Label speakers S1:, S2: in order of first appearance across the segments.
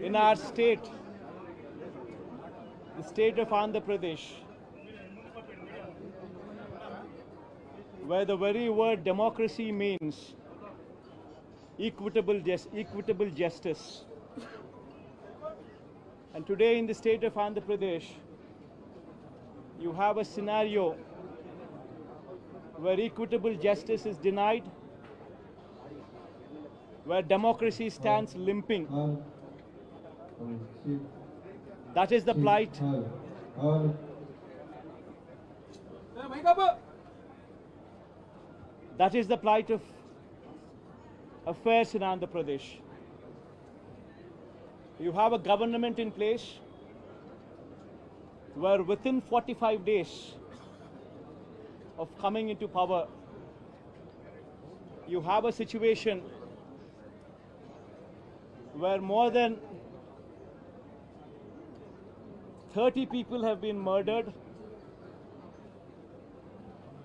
S1: in our state, the state of Andhra Pradesh, where the very word democracy means equitable justice. And today in the state of Andhra Pradesh, you have a scenario where equitable justice is denied, where democracy stands limping. That is the plight. That is the plight of affairs in Andhra Pradesh. You have a government in place where within 45 days of coming into power, you have a situation where more than 30 people have been murdered,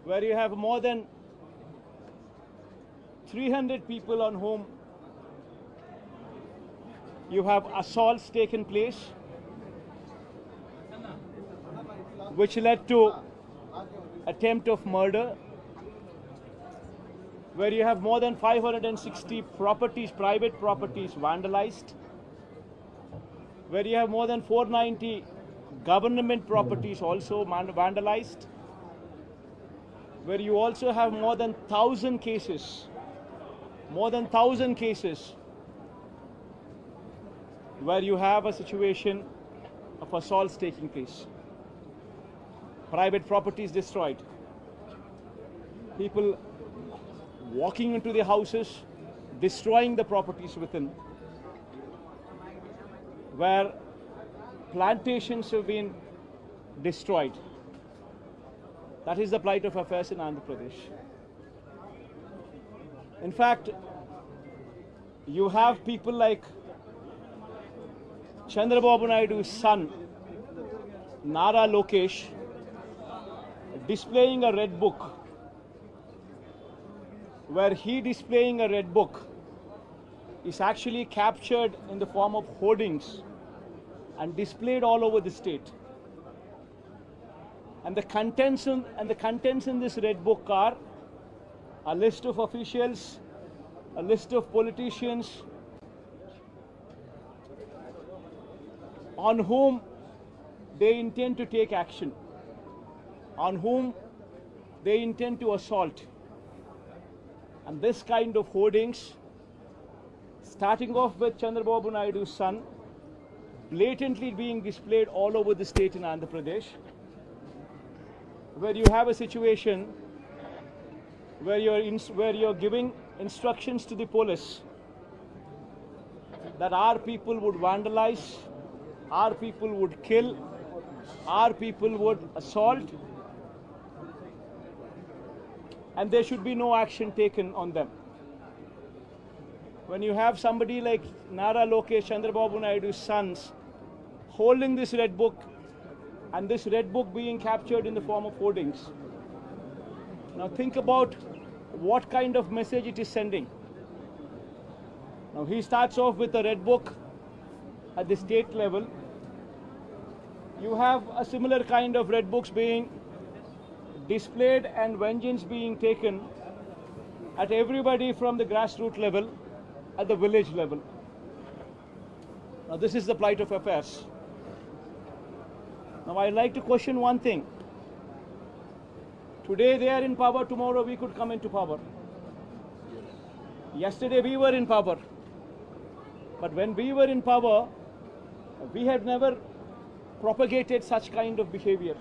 S1: where you have more than 300 people on whom you have assaults taken place, which led to attempt of murder, where you have more than 560 properties, private properties vandalized, where you have more than 490 government properties also vandalized, where you also have more than 1,000 cases, where you have a situation of assaults taking place. Private properties destroyed. People walking into the houses, destroying the properties within. Where plantations have been destroyed. That is the plight of affairs in Andhra Pradesh. In fact, you have people like Chandrababu Naidu's son, Nara Lokesh, displaying a red book, where he displaying a red book is actually captured in the form of hoardings and displayed all over the state. And the contents in this red book are a list of officials, a list of politicians on whom they intend to take action, on whom they intend to assault. And this kind of hoardings, starting off with Chandrababu Naidu's son, blatantly being displayed all over the state in Andhra Pradesh, where you have a situation where you're giving instructions to the police that our people would vandalize, our people would kill, our people would assault, and there should be no action taken on them. When you have somebody like Nara Lokesh, Chandrababu Naidu's sons, holding this red book, and this red book being captured in the form of hoardings. Now think about what kind of message it is sending. Now he starts off with a red book at the state level. You have a similar kind of red books being displayed and vengeance being taken at everybody from the grassroots level, at the village level. Now this is the plight of affairs. Now I'd like to question one thing. Today they are in power, tomorrow we could come into power. Yesterday we were in power. But when we were in power, we have never propagated such kind of behavior.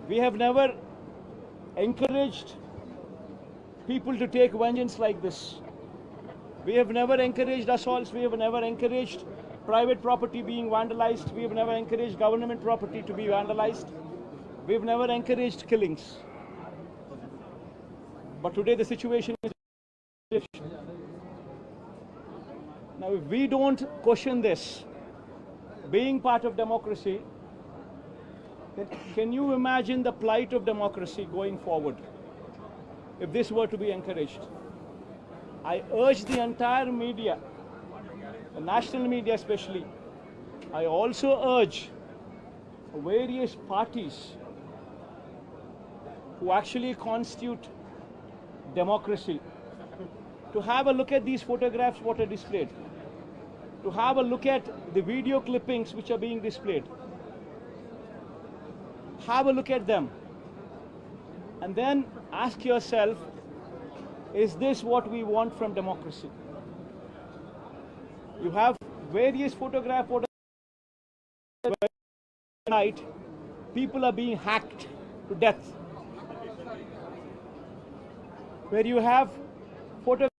S1: We have never encouraged people to take vengeance like this. We have never encouraged assaults, we have never encouraged private property being vandalized, we have never encouraged government property to be vandalized, we have never encouraged killings. But today the situation is different. Now if we don't question this, being part of democracy, then can you imagine the plight of democracy going forward if this were to be encouraged? I urge the entire media the national media especially, I also urge various parties who actually constitute democracy to have a look at these photographs what are displayed, to have a look at the video clippings which are being displayed. Have a look at them and then ask yourself, is this what we want from democracy? You have various photographs night, people are being hacked to death. Where you have photographs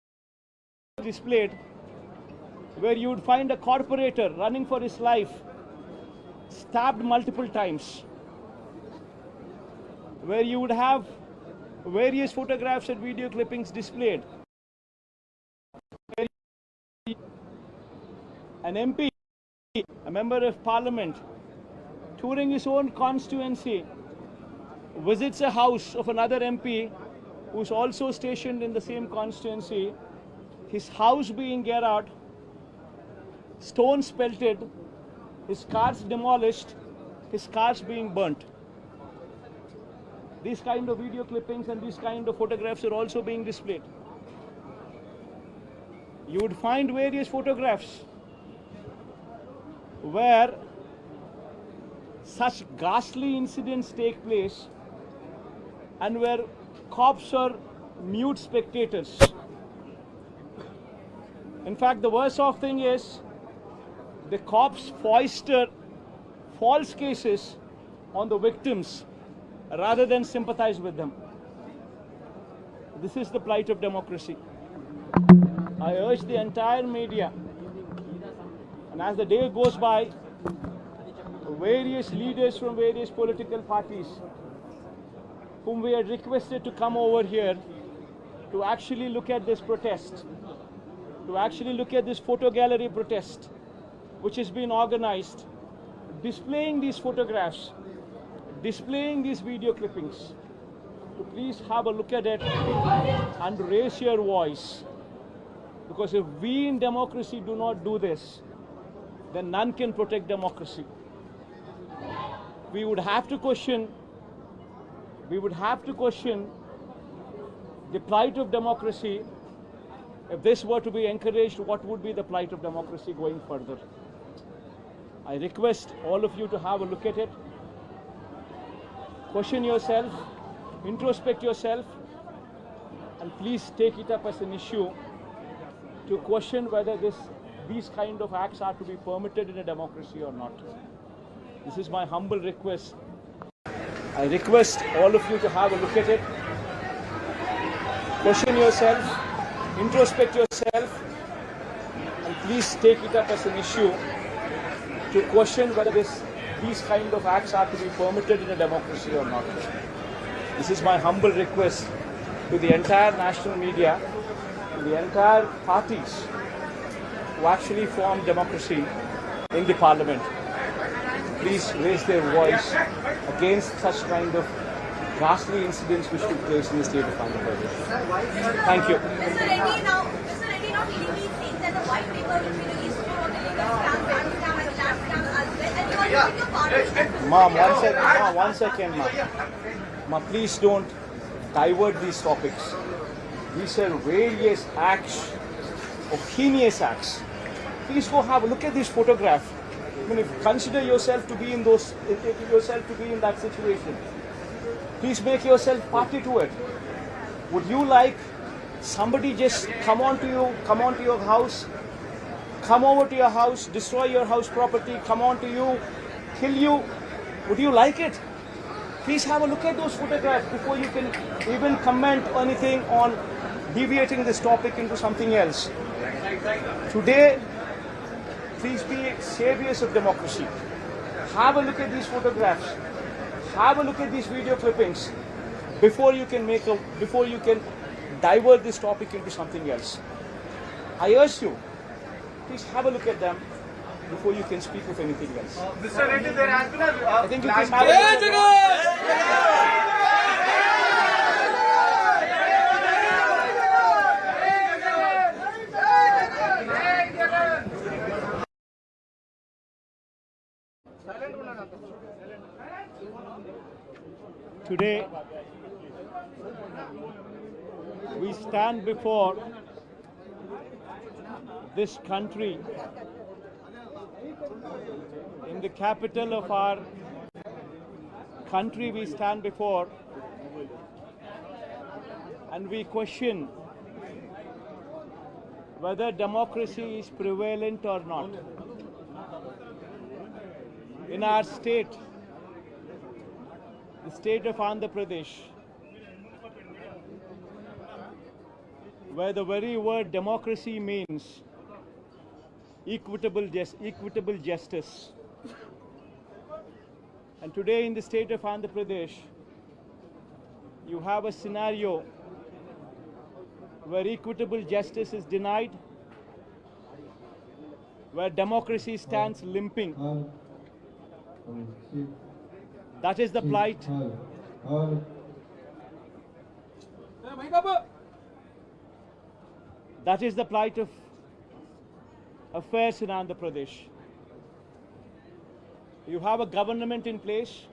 S1: displayed where you would find a corporator running for his life, stabbed multiple times. Where you would have various photographs and video clippings displayed. An MP, a member of parliament, touring his own constituency, visits a house of another MP who's also stationed in the same constituency, his house being garroted, stones pelted, his cars demolished, his cars being burnt. These kind of video clippings and these kind of photographs are also being displayed. You would find various photographs where such ghastly incidents take place and where cops are mute spectators. In fact, the worst off thing is the cops foisted false cases on the victims rather than sympathize with them. This is the plight of democracy. I urge the entire media, and as the day goes by, various leaders from various political parties whom we had requested to come over here to actually look at this protest, to actually look at this photo gallery protest which has been organized, displaying these photographs, displaying these video clippings, to please have a look at it and raise your voice. Because if we in democracy do not do this, then none can protect democracy. We would have to question the plight of democracy. If this were to be encouraged, what would be the plight of democracy going further? I request all of you to have a look at it. Question yourself, introspect yourself, and please take it up as an issue to question whether these kind of acts are to be permitted in a democracy or not. This is my humble request. I request all of you to have a look at it. Question yourself, introspect yourself, and please take it up as an issue to question whether these kind of acts are to be permitted in a democracy or not. This is my humble request to the entire national media, to the entire parties who actually form democracy in the parliament. Please raise their voice against such kind of ghastly incidents which took place in the state of Andhra Pradesh. Thank you.
S2: Mr. Reddy now illegally saying that the white paper will be released for the illegal scam, bank scam and lab scam as well, and you are using your power.
S1: Ma'am, one second, ma'am. Please don't divert these topics. These are various acts, of heinous acts. Please go have a look at this photograph. I mean, if you consider yourself to be in that situation, please make yourself party to it. Would you like somebody just come onto your house, come over to your house, destroy your house property, come onto you, kill you? Would you like it? Please have a look at those photographs before you can even comment anything on deviating this topic into something else. Today, please be saviors of democracy. Have a look at these photographs. Have a look at these video clippings before you can divert this topic into something else. I urge you, please have a look at them before you can speak of anything else.
S3: Mr. Reddy, there has been a
S1: I think you please have a look at them. Today, we stand before this country in the capital of our country. We stand before and we question whether democracy is prevalent or not. In our state, the state of Andhra Pradesh, where the very word democracy means equitable justice. And today in the state of Andhra Pradesh, you have a scenario where equitable justice is denied, where democracy stands limping. That is the plight. That is the plight of affairs in Andhra Pradesh. You have a government in place